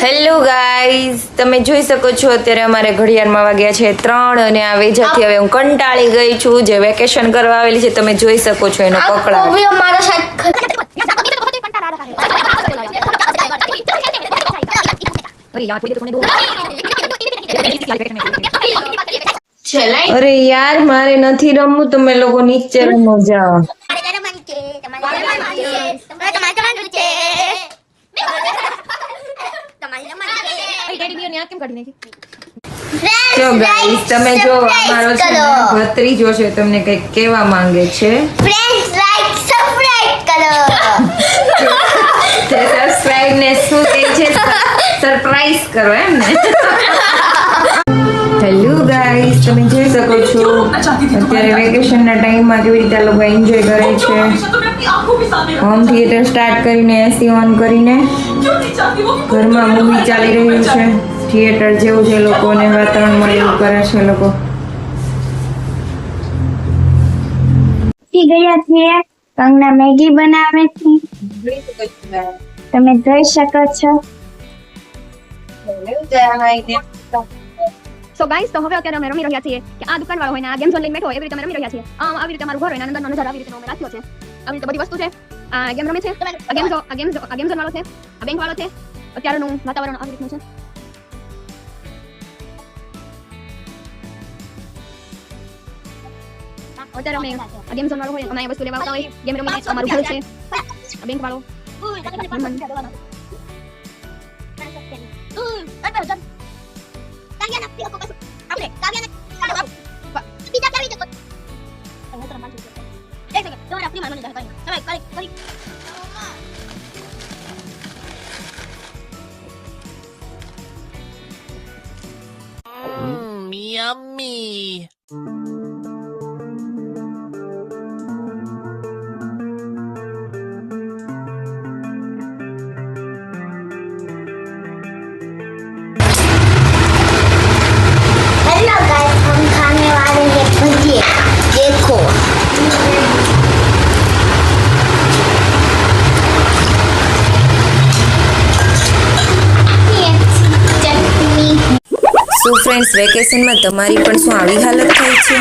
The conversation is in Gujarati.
હેલો ગાઈઝ, તમે જોઈ શકો છો અત્યારે અમારે ઘડિયાળમાં વાગ્યા છે 3 અને આ વેજાથી હવે હું કંટાળી ગઈ છું. જે વેકેશન કરવા આવેલી છે તમે જોઈ શકો છો એનો પકડા. અરે યાર, મારે નથી રમવું, તમે લોકો નીચે રમો જાઓ. જો ગાઈસ, તમે જો અમારો છે ને ભત્રીજો છે, તમને કઈક કહેવા માંગે છે. ફ્રેન્ડ્સ લાઈક સબસ્ક્રાઇબ કરો. તે સબસ્ક્રાઇબ ને શું કહે છે, સરપ્રાઈઝ કરો એમ ને. હેલો ગાઈસ, તમે જોઈ શકો છો અત્યારે વેકેશન ના ટાઈમમાં કેવી રીતે આ લોકો એન્જોય કરે છે. હોમ થિયેટર સ્ટાર્ટ કરીને એસી ઓન કરીને ઘરમાં મૂવી ચાલી રહ્યું છે. થિયેટર જેવું છે, લોકોને વાતાવરણમાં એવું કરે છે લોકો. ગયા છીએ કંગના મેગી બનાવે છે, તમે જોઈ શકો છો. સો ગાઈસ, તો હવે અત્યારે અમે રમી રહ્યા છીએ કે આ દુકાન વાળો હોય ને આ ગેમ ઝોન લઈને બેઠો હોય, એવી રીતે અમે રમી રહ્યા છીએ. આવી રીતે અમારું ઘર હોય ને અંદરનો નજારો આવી રીતે અમે રાખ્યો છે. આવી રીતે બધી વસ્તુ છે. આ ગેમ રમે છે, આ ગેમ ઝોન વાળો છે, આ બેંક વાળો છે. અત્યારનું વાતાવરણ આવી રીતનું છે. અત્યારે અમે આ ગેમ ઝોન વાળો હોય, અમે વસ્તુ લેવા આવતા હોય, ગેમ રમીએ. અમારું ઘર છે, આ બેંક વાળો. Yummy. हेलो गाइस, हम खाने वाले हैं भजिया. देखो શું ફ્રેન્ડ્સ, વેકેશનમાં તમારી પણ શું આવી હાલત થાય છે?